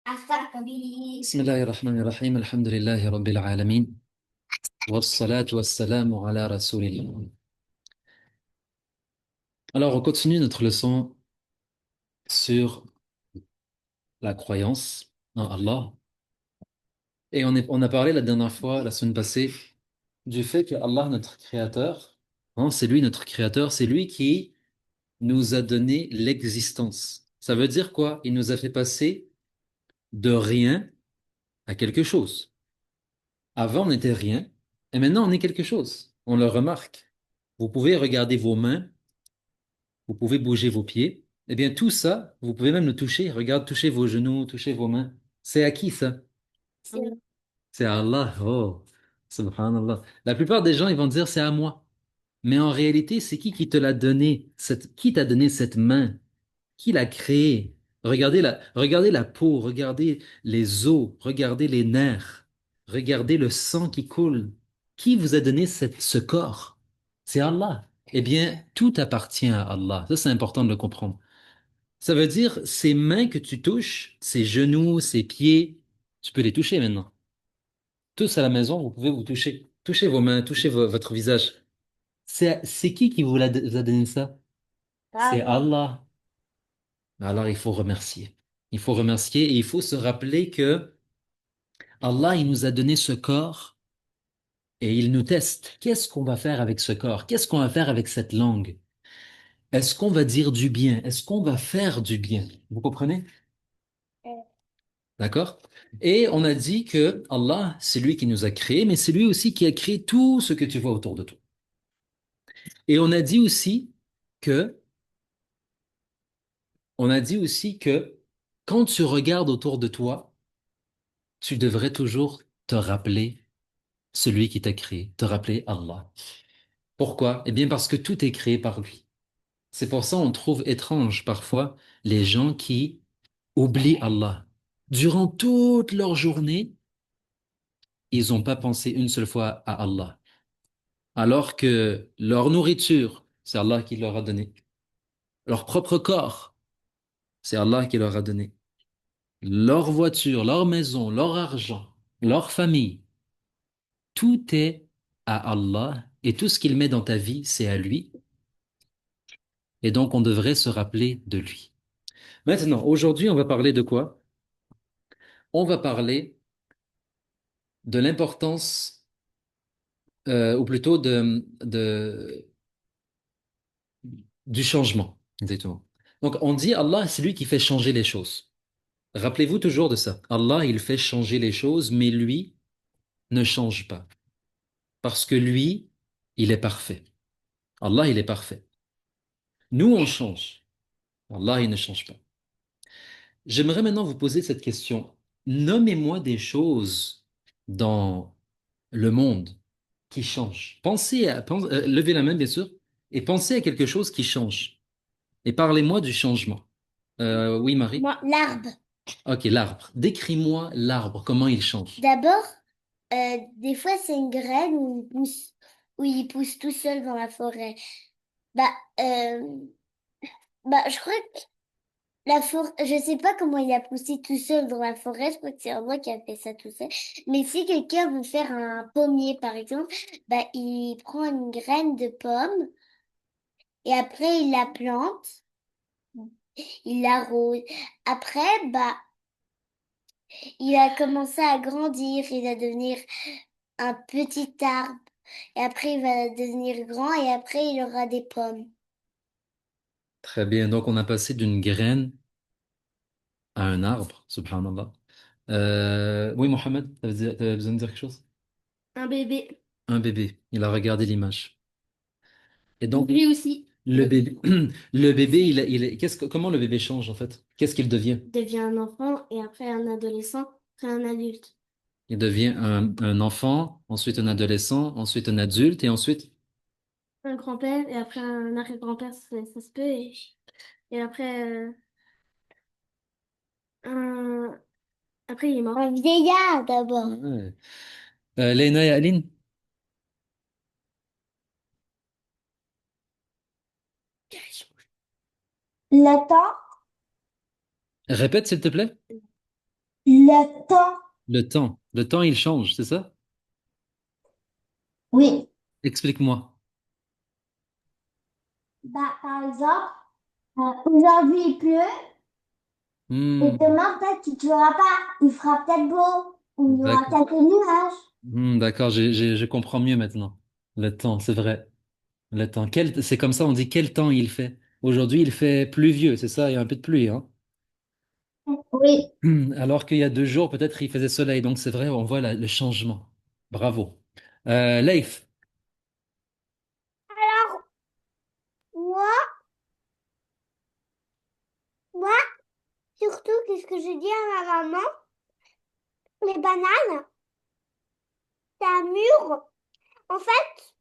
بسم الله الرحمن الرحيم الحمد لله رب العالمين والصلاة والسلام على رسول الله. Alors, on continue notre leçon sur la croyance en Allah. Et on a parlé la dernière fois, la semaine passée, du fait que Allah, notre créateur, hein, c'est lui notre créateur, c'est lui qui nous a donné l'existence. Ça veut dire quoi? Il nous a fait passer de rien à quelque chose. Avant, on n'était rien, et maintenant, on est quelque chose. On le remarque. Vous pouvez regarder vos mains. Vous pouvez bouger vos pieds. Eh bien, tout ça, vous pouvez même le toucher. Regarde, touchez vos genoux, touchez vos mains. C'est à qui ça? C'est à Allah. Oh, subhanallah. La plupart des gens, ils vont dire c'est à moi. Mais en réalité, c'est qui te l'a donné? Qui t'a donné cette main? Qui l'a créée? Regardez la peau, regardez les os, regardez les nerfs, regardez le sang qui coule. Qui vous a donné ce corps? C'est Allah. Eh bien, tout appartient à Allah. Ça, c'est important de le comprendre. Ça veut dire, ces mains que tu touches, ces genoux, ces pieds, tu peux les toucher maintenant. Tous à la maison, vous pouvez vous toucher. Touchez vos mains, touchez votre visage. C'est qui vous a donné ça? C'est Allah. Alors, il faut remercier. Il faut remercier et il faut se rappeler que Allah, il nous a donné ce corps et il nous teste. Qu'est-ce qu'on va faire avec ce corps? Qu'est-ce qu'on va faire avec cette langue? Est-ce qu'on va dire du bien? Est-ce qu'on va faire du bien? Vous comprenez? D'accord? Et on a dit que Allah, c'est lui qui nous a créés, mais c'est lui aussi qui a créé tout ce que tu vois autour de toi. Et que, on a dit aussi que quand tu regardes autour de toi, tu devrais toujours te rappeler celui qui t'a créé, te rappeler Allah. Pourquoi? Eh bien parce que tout est créé par lui. C'est pour ça on trouve étrange parfois les gens qui oublient Allah. Durant toute leur journée, ils n'ont pas pensé une seule fois à Allah. Alors que leur nourriture, c'est Allah qui leur a donné. Leur propre corps, c'est Allah qui leur a donné. Leur voiture, leur maison, leur argent, leur famille, tout est à Allah et tout ce qu'il met dans ta vie, c'est à lui. Et donc, on devrait se rappeler de lui. Maintenant, aujourd'hui, on va parler de quoi? On va parler de l'importance, ou plutôt du changement. Exactement. Donc, on dit Allah, c'est lui qui fait changer les choses. Rappelez-vous toujours de ça. Allah, il fait changer les choses, mais lui ne change pas. Parce que lui, il est parfait. Allah, il est parfait. Nous, on change. Allah, il ne change pas. J'aimerais maintenant vous poser cette question. Nommez-moi des choses dans le monde qui change. Levez la main, bien sûr, et pensez à quelque chose qui change. Et parlez-moi du changement. Oui, Marie? Moi, l'arbre. Ok, l'arbre. Décris-moi l'arbre, comment il change. D'abord, des fois, c'est une graine où il pousse tout seul dans la forêt. Bah, euh, je crois que la forêt, je sais pas comment il a poussé tout seul dans la forêt. Je crois que c'est moi qui a fait ça tout seul. Mais si quelqu'un veut faire un pommier, par exemple, bah, il prend une graine de pomme et après, il la plante, il l'arrose. Après, bah, il a commencé à grandir, il va devenir un petit arbre. Et après, il va devenir grand et après, il aura des pommes. Très bien, donc on a passé d'une graine à un arbre, subhanallah. Oui, Mohamed, t'avais besoin de dire quelque chose? Un bébé. Un bébé, il a regardé l'image. Et donc, Lui aussi. le bébé, le bébé, comment le bébé change en fait? Qu'est-ce qu'il devient? Il devient un enfant et après un adolescent, après un adulte. Il devient un enfant, ensuite un adolescent, ensuite un adulte et ensuite... Un grand-père et après un arrière-grand-père, ça se peut. Et après, un... après, il est mort. Un vieillard d'abord. Ouais. Léna et Aline, Le temps, répète s'il te plaît. Le temps. Le temps, il change, c'est ça? Oui. Explique-moi. Bah, par exemple, aujourd'hui il pleut et Hmm, demain peut-être qu'il ne pleuvra pas. Il fera peut-être beau ou il y aura d'accord. quelques nuages. D'accord, je comprends mieux maintenant. Le temps, c'est vrai. Le temps. C'est comme ça, on dit quel temps il fait. Aujourd'hui, il fait pluvieux, c'est ça, il y a un peu de pluie, hein. Oui. Alors qu'il y a 2 jours, peut-être il faisait soleil. Donc c'est vrai, on voit le changement. Bravo. Leïf, Moi, moi, surtout, qu'est-ce que j'ai dit à ma maman? Les bananes, ça mûr. En fait,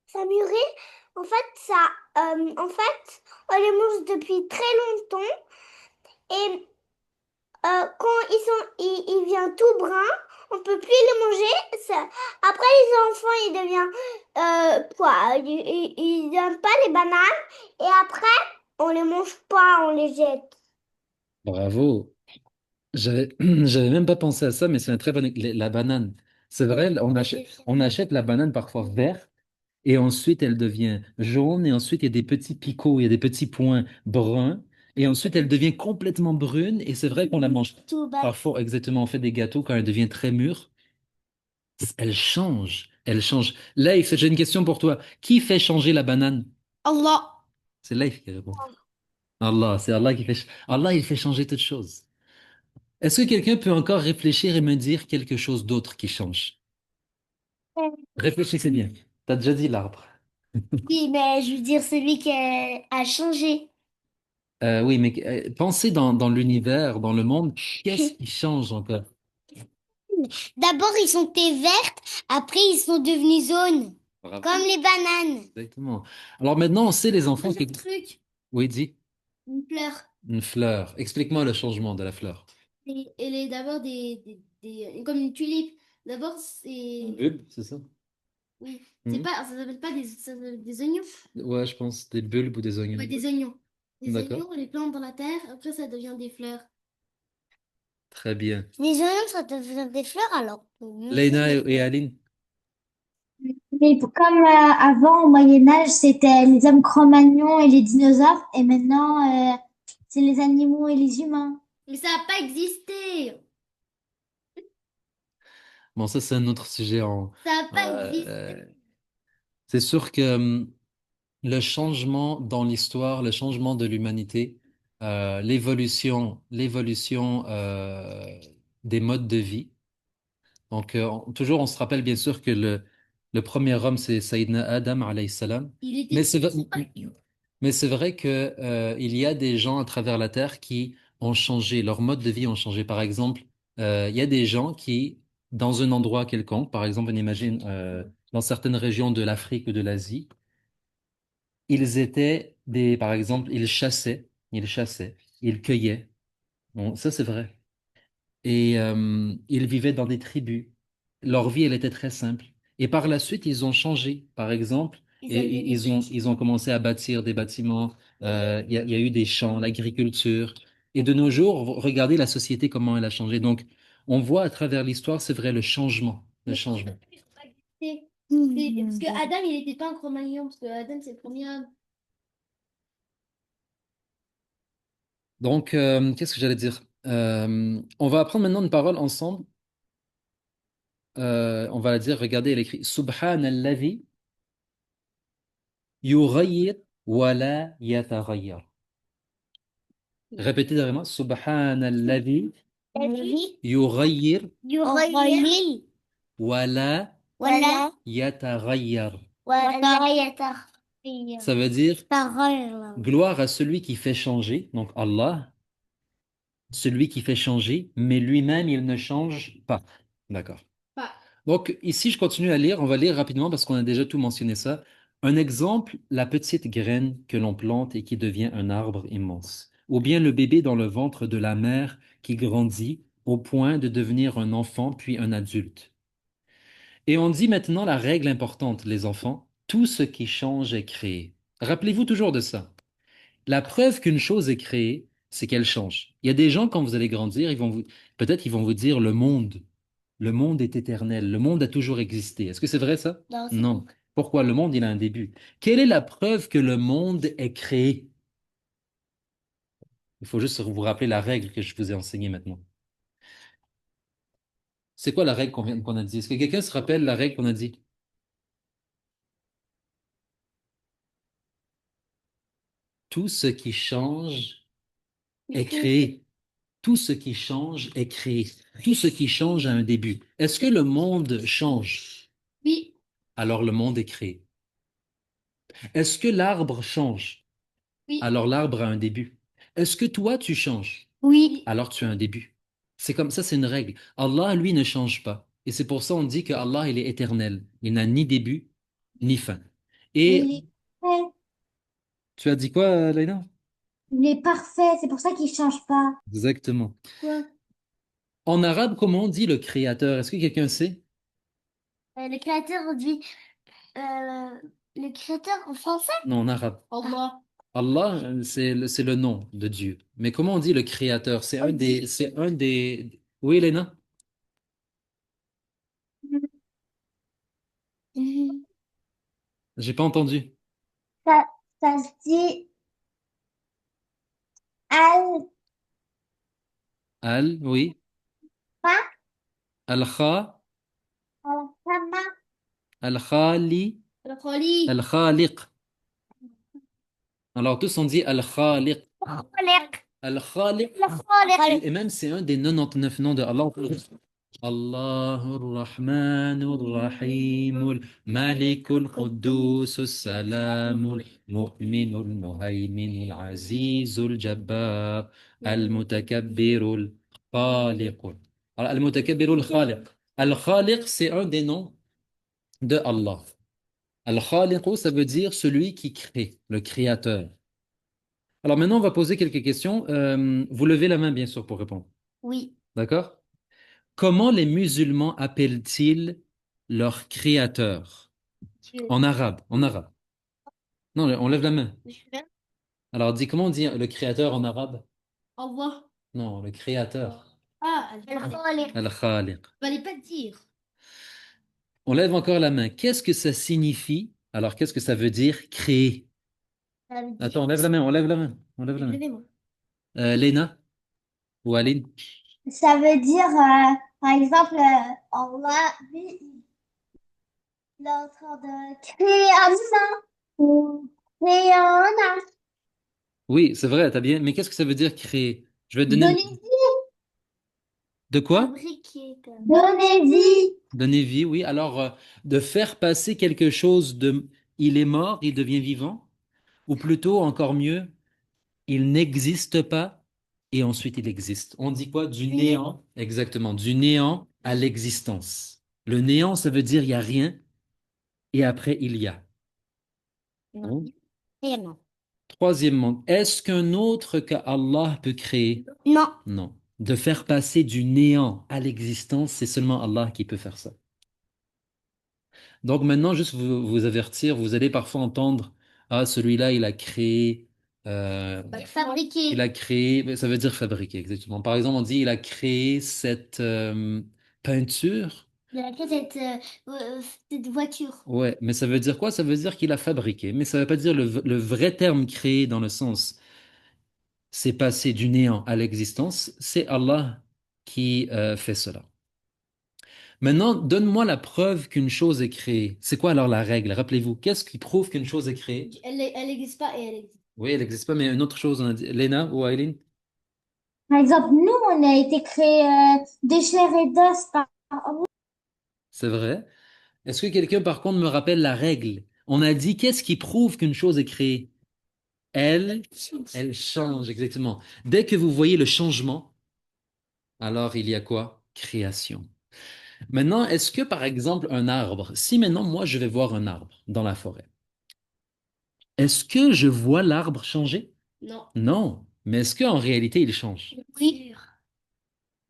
ça mûrit. En fait, en fait, on les mange depuis très longtemps. Et quand ils viennent tout bruns, on peut plus les manger. Après, les enfants, ils deviennent quoi? Ils n'aiment pas les bananes. Et après, on les mange pas, on les jette. bravo. J'avais même pas pensé à ça, mais c'est une très bonne. La banane. C'est vrai, on achète la banane parfois verte et ensuite elle devient jaune et ensuite il y a des petits picots, il y a des petits points bruns et ensuite elle devient complètement brune et c'est vrai qu'on la mange Tout bas. parfois exactement. On fait des gâteaux quand elle devient très mûre. Elle change, elle change. Leïf, j'ai une question pour toi. Qui fait changer la banane? Allah. C'est Leïf qui répond. Allah, c'est Allah qui fait. Allah, il fait changer toutes choses. Est-ce que quelqu'un peut encore réfléchir et me dire quelque chose d'autre qui change? Réfléchissez bien. T'as déjà dit l'arbre. Oui, mais je veux dire celui qui a changé. Oui, mais pensez dans l'univers, dans le monde, qu'est-ce qui change encore? D'abord, ils sont vertes, après, ils sont devenus jaunes, comme Bravo. les bananes. Exactement. Alors maintenant, on sait les enfants Un qui... truc, Oui, dis. une fleur. Une fleur. Explique-moi le changement de la fleur. Elle est d'abord comme une tulipe. D'abord, Un c'est. bulbe, c'est ça? Oui. C'est Mhm. pas, ça s'appelle pas ça s'appelle des oignons. Ouais, je pense des bulbes ou des Ouais, oignons. des oignons. Des D'accord. oignons, on les plante dans la terre, après, ça devient des fleurs. Très bien. Les oignons, ça devient des fleurs alors. Leïna et Aline. Mais comme avant, au Moyen Âge, c'était les hommes Cro-Magnons et les dinosaures, et maintenant, c'est les animaux et les humains. Mais ça n'a pas existé. Bon, ça, c'est un autre sujet. Ça n'a pas existé. Euh, c'est sûr que le changement dans l'histoire, le changement de l'humanité, l'évolution des modes de vie. Donc, toujours, on se rappelle bien sûr que le premier homme, c'est Sayyidina Adam, alayhi salam. Il était Mais c'est tout vrai, petit. mais c'est vrai que, il y a des gens à travers la Terre qui ont changé, leur mode de vie ont changé. Par exemple, il y a des gens qui, dans un endroit quelconque, par exemple, on imagine dans certaines régions de l'Afrique ou de l'Asie, par exemple, ils cueillaient. Bon, ça c'est vrai. Et ils vivaient dans des tribus. Leur vie, elle était très simple. Et par la suite, ils ont changé. Par exemple, ils ont commencé à bâtir des bâtiments. Il y a eu des champs, l'agriculture. Et de nos jours, regardez la société, comment elle a changé. Donc, on voit à travers l'histoire, c'est vrai, le changement. Le changement. Parce que Adam, il n'était pas un Cro-Magnon, parce que Adam, c'est le premier homme. Donc, qu'est-ce que j'allais dire? On va apprendre maintenant une parole ensemble. On va la dire, regardez, elle écrit Subhanalladhi yughayyir wa la yataghayyar. Répétez derrière moi. Subhanalladhi Lui, yughayyir يغير wa la ولا yataghayyar. ولا يتغير Ça veut dire تغير. gloire à celui qui fait changer, donc Allah, celui qui fait changer, mais lui-même, il ne change pas. D'accord. Pas. Donc ici, je continue à lire. On va lire rapidement parce qu'on a déjà tout mentionné ça. Un exemple, la petite graine que l'on plante et qui devient un arbre immense. Ou bien le bébé dans le ventre de la mère qui grandit au point de devenir un enfant puis un adulte. Et on dit maintenant la règle importante, les enfants, tout ce qui change est créé. Rappelez-vous toujours de ça. La preuve qu'une chose est créée, c'est qu'elle change. Il y a des gens, quand vous allez grandir, peut-être ils vont vous dire le monde est éternel, le monde a toujours existé. Est-ce que c'est vrai ça? Non, c'est Non. Pourquoi? Le monde, il a un début. Quelle est la preuve que le monde est créé? Il faut juste vous rappeler la règle que je vous ai enseignée maintenant. C'est quoi la règle qu'on a dit? Est-ce que quelqu'un se rappelle la règle qu'on a dit? Tout ce qui change est créé. Tout ce qui change est créé. Tout ce qui change a un début. Est-ce que le monde change? Oui. Alors le monde est créé. Est-ce que l'arbre change? Oui. Alors l'arbre a un début. Est-ce que toi, tu changes? Oui. Alors tu as un début. C'est comme ça, c'est une règle. Allah, lui, ne change pas. Et c'est pour ça on dit que Allah, il est éternel. Il n'a ni début, ni fin. Et Il est parfait. tu as dit quoi, Laïla? Il est parfait, c'est pour ça qu'il change pas. Exactement. Quoi? En arabe, comment on dit le créateur? Est-ce que quelqu'un sait? Le créateur, on dit le créateur en français? Non, en arabe. Allah. Allah, c'est le nom de Dieu. Mais comment on dit le créateur? C'est un des. Oui, Léna? Mhm. J'ai pas entendu. Ça, ça se dit al Al, oui. Al-Kha, al-Sama. Al-Khali, الخليق. Al-Khaliq. Alors tous on dit Al-Khaliq. الخالق. Al-Khaliq. الخالق. Et même c'est un des 99 noms de Allah. الله الرحمن الرحيم الملك القدوس السلام المؤمن المهيمن العزيز الجبار المتكبر الخالق. Alors, المتكبر الخالق. Al-Khaliq, c'est un des noms de Allah. Al-Khaliq, ça veut dire celui qui crée, le créateur. Alors maintenant, on va poser quelques questions. Vous levez la main, bien sûr, pour répondre. Oui. D'accord? Comment les musulmans appellent-ils leur créateur? Dieu. En arabe, en arabe. Non, on lève la main. Alors, dis, comment on dit le créateur en arabe? Allah. Non, le créateur. Ah, الخالق. Al-Khaliq. Fallait pas dire. On lève encore la main. Qu'est-ce que ça signifie? Alors, qu'est-ce que ça veut dire créer? Ça veut dire. Attends, on lève la main, on lève la main. On lève la main. Levez-moi. Léna ou Aline? Ça veut dire, par exemple, Allah, lui, il est en train de créer un humain ou créer un arbre. Oui, c'est vrai, t'as bien. Mais qu'est-ce que ça veut dire créer? Je vais te donner Donner une... vie. De quoi? Fabriquer. Donner vie. Donner vie, oui. Alors, de faire passer quelque chose de... Il est mort, il devient vivant. Ou plutôt, encore mieux, il n'existe pas et ensuite il existe. On dit quoi? Du néant. Exactement, du néant à l'existence. Le néant, ça veut dire il n'y a rien et après il y a. Non. Hein? Et non. Troisièmement, est-ce qu'un autre qu'Allah peut créer? Non. Non. De faire passer du néant à l'existence, c'est seulement Allah qui peut faire ça. Donc maintenant, juste vous avertir, vous allez parfois entendre, ah, celui-là, il a créé, il Fabriquer. a créé, mais ça veut dire fabriquer, exactement. Par exemple, on dit, il a créé cette peinture. Il a créé cette voiture. Ouais, mais ça veut dire quoi? Ça veut dire qu'il a fabriqué, mais ça veut pas dire le vrai terme créé dans le sens, c'est passé du néant à l'existence, c'est Allah qui fait cela. Maintenant, donne-moi la preuve qu'une chose est créée. C'est quoi alors la règle? Rappelez-vous, qu'est-ce qui prouve qu'une chose est créée? Elle n'existe pas et elle existe. Oui, elle n'existe pas, mais une autre chose, on a dit. Léna ou Aileen? Par exemple, nous, on a été créés de chair et d'os par... C'est vrai. Est-ce que quelqu'un, par contre, me rappelle la règle? On a dit, qu'est-ce qui prouve qu'une chose est créée? Elle, elle change, exactement. Dès que vous voyez le changement, alors il y a quoi? Création. Maintenant, est-ce que, par exemple, un arbre, si maintenant, moi, je vais voir un arbre dans la forêt, est-ce que je vois l'arbre changer? Non. Non. Mais est-ce qu'en réalité, il change? Oui.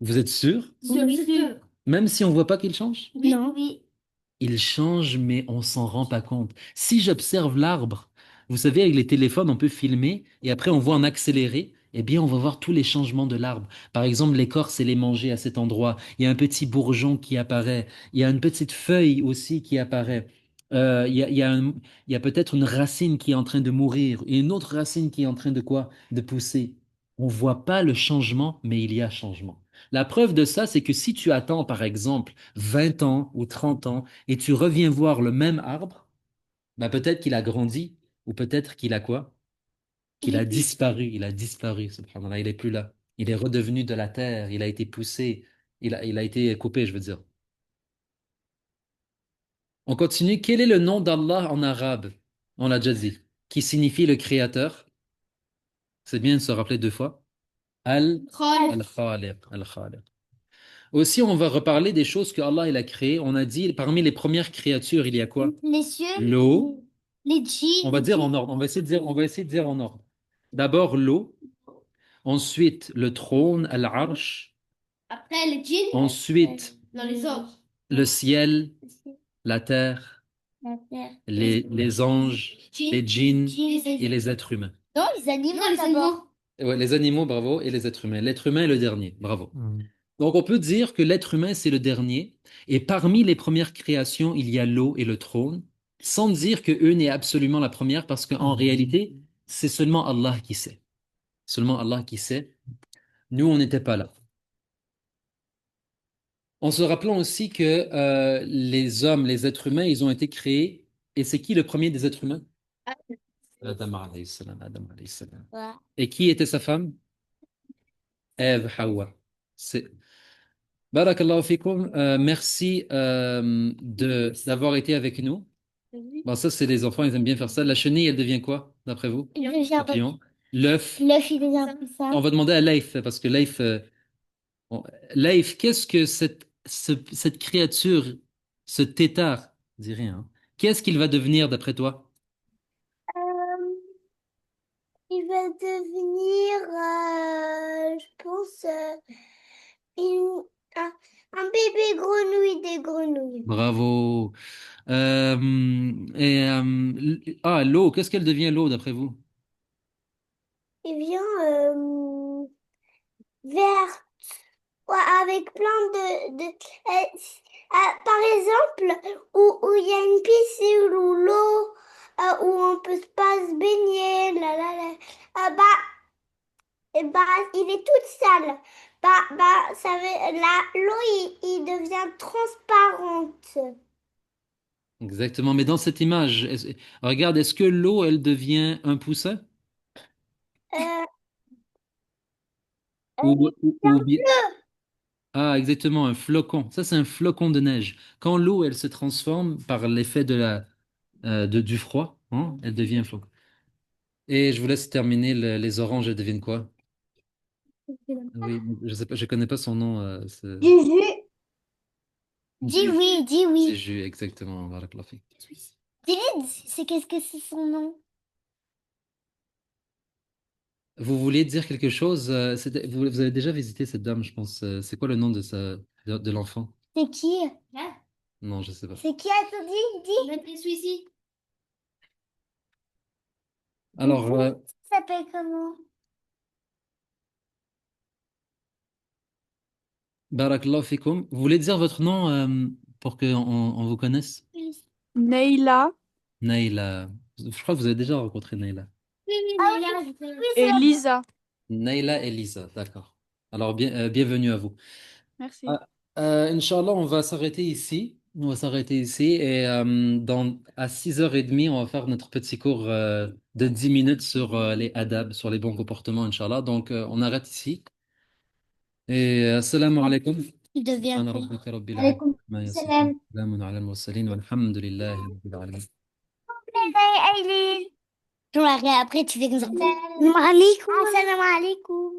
Vous êtes sûr? Sûr. Même si on ne voit pas qu'il change? Oui. Non. Oui. Il change, mais on s'en rend pas compte. Si j'observe l'arbre, vous savez, avec les téléphones, on peut filmer et après on voit en accéléré eh bien, on va voir tous les changements de l'arbre. Par exemple, l'écorce, elle est mangée à cet endroit. Il y a un petit bourgeon qui apparaît. Il y a une petite feuille aussi qui apparaît. Il y a peut-être une racine qui est en train de mourir et une autre racine qui est en train de quoi? De pousser. On voit pas le changement, mais il y a changement. La preuve de ça, c'est que si tu attends, par exemple, 20 ans ou 30 ans et tu reviens voir le même arbre, bah peut-être qu'il a grandi ou peut-être qu'il a quoi? Il Qu'il a est plus. disparu. Il a disparu, subhanallah. Il est plus là. Il est redevenu de la terre. Il a été poussé. Il a été coupé, je veux dire. On continue. Quel est le nom d'Allah en arabe? On l'a déjà dit. Qui signifie le créateur? C'est bien de se rappeler deux fois. Al, Al-Khaliq. Al-Khaliq. Aussi, on va reparler des choses que Allah il a créées. On a dit, parmi les premières créatures, il y a quoi? Les cieux, L'eau. les On va djinns, dire en ordre. On va essayer de dire en ordre. D'abord l'eau. Ensuite, le trône, Al-Arsh. après les djinns, Ensuite, dans les autres, le ciel, la terre, la terre, les anges, les djinns djinns, et les êtres humains. non, les animaux d'abord. Ouais, les animaux, bravo, et les êtres humains. L'être humain est le dernier, bravo. Donc on peut dire que l'être humain, c'est le dernier, et parmi les premières créations, il y a l'eau et le trône, sans dire que eux n'est absolument la première, parce qu'en réalité, c'est seulement Allah qui sait. Seulement Allah qui sait. Nous, on n'était pas là. En se rappelant aussi que les hommes, les êtres humains, ils ont été créés. Et c'est qui le premier des êtres humains? Adam alayhi salam, Adam alayhi salam. Ouais. Et qui était sa femme? Ève, Hawa. C'est... Barakallahu fikum. Merci d'avoir été avec nous. Bon, ça, c'est les enfants, ils aiment bien faire ça. La chenille, elle devient quoi, d'après vous? Il devient Papillon. L'œuf. l'œuf, il devient plus On ça. va demander à Leif, parce que Leif, bon, Leif, qu'est-ce que cette créature, ce tétard, dis rien, hein, qu'est-ce qu'il va devenir d'après toi? Il va devenir, je pense, une- un, un bébé grenouille des grenouilles. Bravo. L'eau, qu'est-ce qu'elle devient l'eau d'après vous? Il vient vert, ouais, avec plein par exemple, où il y a une piscine ou l'eau, où on peut pas se baigner, il est toute sale. L'eau, il devient transparente. Exactement, mais dans cette image, regarde, est-ce que l'eau, elle devient un poussin? Euh, Ou, ou, bien ou bien... Ah, exactement, un flocon. Ça, c'est un flocon de neige. Quand l'eau, elle se transforme par l'effet du froid, hein, elle devient un flocon. Et je vous laisse terminer les oranges, elles deviennent quoi? Oui, je sais pas, je connais pas son nom. du jus. Dis oui, dis C'est oui. jus, exactement. Barakallahu fik. Dis, c'est qu'est-ce que c'est son nom? Vous vouliez dire quelque chose? Vous avez déjà visité cette dame, je pense. C'est quoi le nom de l'enfant? C'est qui? Hein? Non, je sais pas. C'est qui a tout dit? Dis. Mettez celui-ci. Alors, Ça s'appelle comment? Barakallahu fikum. Vous voulez dire votre nom pour qu'on on vous connaisse? Neila Naïla. Je crois que vous avez déjà rencontré Naïla. Oui, oui, ah, oui, oui, et Lisa. Naïla et Lisa, d'accord. Alors, bienvenue à vous. Merci. Ah, Inch'Allah, on va s'arrêter ici. On va s'arrêter ici et à 6h30, on va faire notre petit cours de 10 minutes sur les adab, sur les bons comportements, Inch'Allah. Donc, on arrête ici. Et assalamu alaikum. Il devient سبحان quoi? ربك رب العزة Alaykoum ما يصفون salam. سلام على المرسلين والحمد لله رب العالمين. Aileen. Après, tu fais comme ça. Salam alaikum. Salam alaikum.